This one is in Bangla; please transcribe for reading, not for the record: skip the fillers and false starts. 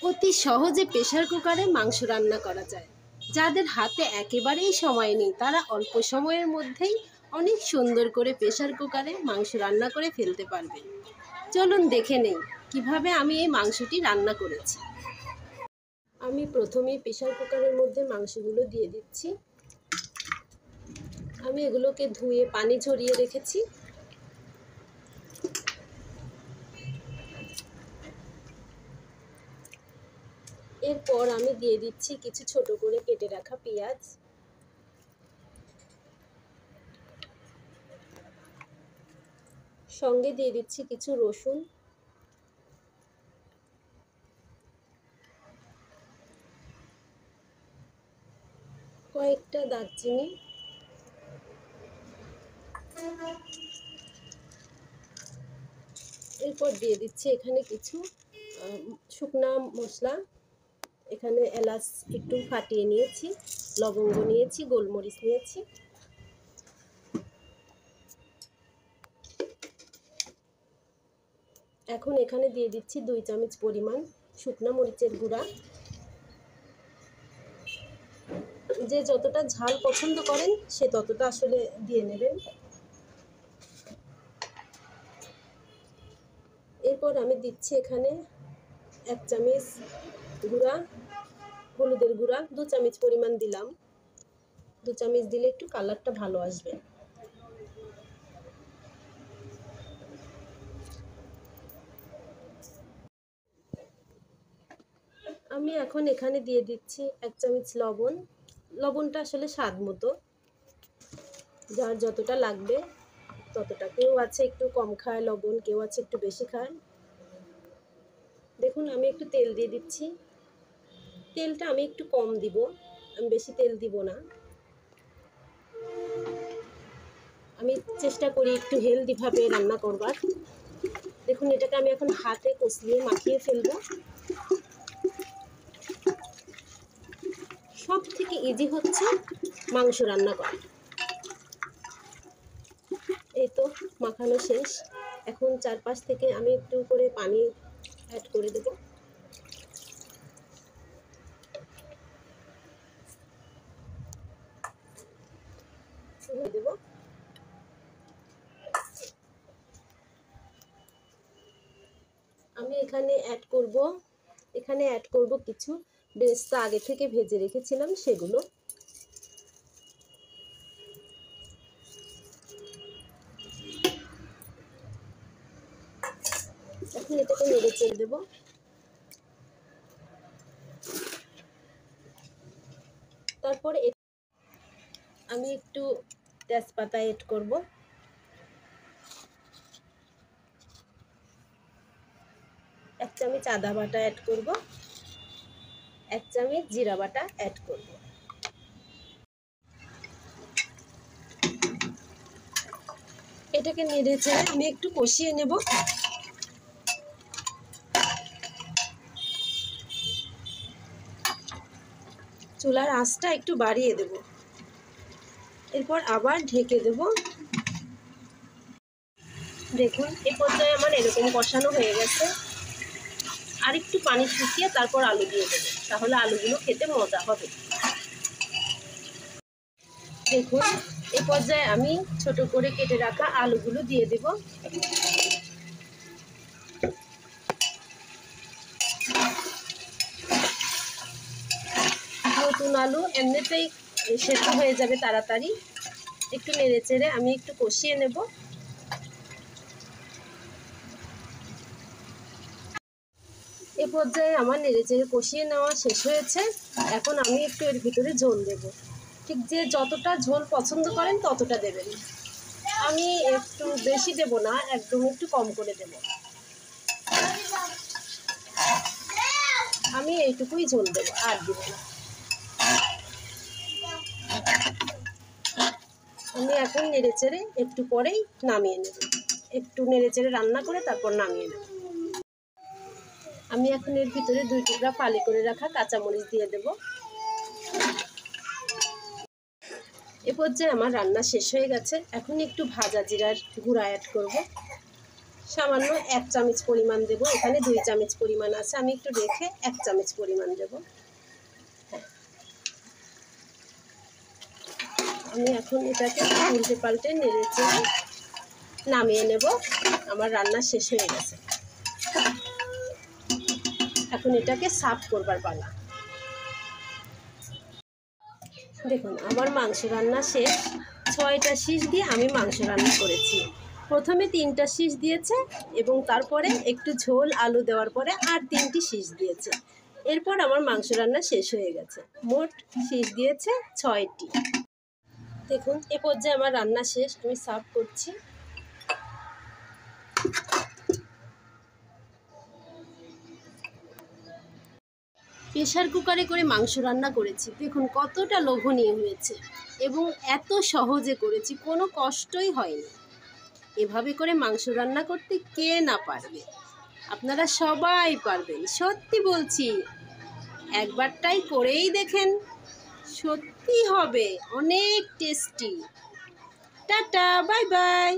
অতি সহজে প্রেসার কুকারে মাংস রান্না করা যায়। যাদের হাতে একেবারেই সময় নেই তারা অল্প সময়ের মধ্যেই অনেক সুন্দর করে প্রেসার কুকারে মাংস রান্না করে ফেলতে পারবে। চলুন দেখে নেই কিভাবে আমি এই মাংসটি রান্না করেছি। আমি প্রথমেই প্রেসার কুকারের মধ্যে মাংসগুলো দিয়ে দিচ্ছি। আমি এগুলোকে ধুয়ে পানি ঝরিয়ে রেখেছি। এরপর আমি দিয়ে দিচ্ছি কিছু ছোট করে কেটে রাখা পেঁয়াজ, সঙ্গে দিয়ে দিচ্ছি কিছু রসুন, কয়েকটা দারচিনি, এরপর দিয়ে দিচ্ছি এখানে কিছু শুকনা মশলা। এখানে এলাচ একটু ফাটিয়ে নিয়েছি, লবঙ্গ নিয়েছি, গোলমরিচ নিয়েছি। এখন এখানে দিয়ে দিচ্ছি 2 চামচ পরিমাণ শুকনা মরিচের গুঁড়া। যে যতটা ঝাল পছন্দ করেন সে ততটা আসলে দিয়ে নেবেন। এরপর আমি দিচ্ছি এখানে 1 চামচ গুঁড়া হলুদের গুঁড়া, 2 চামচ পরিমাণ দিলাম। 2 চামচ দিলে একটু কালারটা ভালো আসবে। আমি এখন এখানে দিয়ে দিচ্ছি 1 চামচ লবণ। লবণটা আসলে স্বাদ মতো, যার যতটা লাগবে ততটা। কেউ আছে একটু কম খায় লবণ, কেউ আছে একটু বেশি খায়। দেখুন আমি একটু তেল দিয়ে দিচ্ছি। তেলটা আমি একটু কম দিব, আমি বেশি তেল দিব না। আমি চেষ্টা করি একটু হেলদিভাবে রান্না করবার। দেখুন এটাকে আমি এখন হাতে কষলিয়ে মাখিয়ে ফেলবো। সব থেকে ইজি হচ্ছে মাংস রান্না করা। এই তো মাখানো শেষ। এখন চারপাশ থেকে আমি একটু করে পানি অ্যাড করে দেব। আমি এখানে অ্যাড করব কিছু বেরেস্তা আগে থেকে ভেজে রেখেছিলাম সেগুলো। এখন এটাকে নেড়ে চেড়ে দেব। তারপরে আমি একটু তেজপাতা অ্যাড করব। এক চামচ আদা বাটা অ্যাড করব, 1 চামচ জিরা বাটা অ্যাড করব। এটাকে নেড়ে চেড়ে আমি একটু কষিয়ে নেব। চুলার আঁচটা একটু বাড়িয়ে দেব। এরপর আবার ঢেকে দেব। দেখুন এই পর্যায়ে আমার এরকম কষানো হয়ে গেছে। আর একটু পানি শুকিয়ে তারপর আলু দিয়ে দেবো, তাহলে আলুগুলো খেতে মজা হবে। দেখুন এই পর্যায়ে আমি ছোট করে কেটে রাখা আলুগুলো দিয়ে দেব। নতুন আলু এমনিতেই সেদ্ধ হয়ে যাবে তাড়াতাড়ি। একটু নেড়ে চেড়ে আমি একটু কষিয়ে নেব। এ পর্যায়ে আমার নেড়ে চেড়ে কষিয়ে নেওয়া শেষ হয়েছে। এখন আমি একটু এর ভিতরে ঝোল দেব। ঠিক যে যতটা ঝোল পছন্দ করেন ততটা দেবেন। আমি একটু বেশি দেব না, একদম একটু কম করে দেব। আমি এইটুকুই ঝোল দেব, আর দেব না। আমি এখন নেড়ে চেড়ে একটু পরেই নামিয়ে নেব। একটু নেড়ে চেড়ে রান্না করে তারপর নামিয়ে নেব। আমি এখন এর ভিতরে 2 টুকরা ফালি করে রাখা কাঁচামরিচ দিয়ে দেব। এ পর্যায়ে আমার রান্না শেষ হয়ে গেছে। এখন একটু ভাজা জিরার গুঁড়া অ্যাড করব। সামান্য 1 চামচ পরিমাণ দেব। এখানে 2 চামচ পরিমাণ আছে, আমি একটু রেখে 1 চামচ পরিমাণ দেব। আমি এখন এটাকে উল্টে পাল্টে নেড়েচেড়ে নামিয়ে নেব। আমার রান্না শেষ হয়ে গেছে। এখন এটাকে সার্ভ করবার পালা। দেখুন আমার মাংস রান্না শেষ। 6টা শীষ দিয়ে আমি মাংস রান্না করেছি। প্রথমে 3টা শীষ দিয়েছে এবং তারপরে একটু ঝোল আলু দেওয়ার পরে আর 3টি শীষ দিয়েছে। এরপর আমার মাংস রান্না শেষ হয়ে গেছে। মোট শীষ দিয়েছে 6টি। দেখুন এ পর্যায়ে আমার রান্না শেষ, আমি সার্ভ করছি। প্রেসার কুকারে করে মাংস রান্না করেছি, দেখুন কতটা লোভনীয় হয়েছে এবং এত সহজে করেছি, কোনো কষ্টই হয়নি। এভাবে করে মাংস রান্না করতে কে না পারবে? আপনারা সবাই পারবেন, সত্যি বলছি। একবার ট্রাই করেই দেখেন, সত্যি হবে অনেক টেস্টি। Tata, bye bye.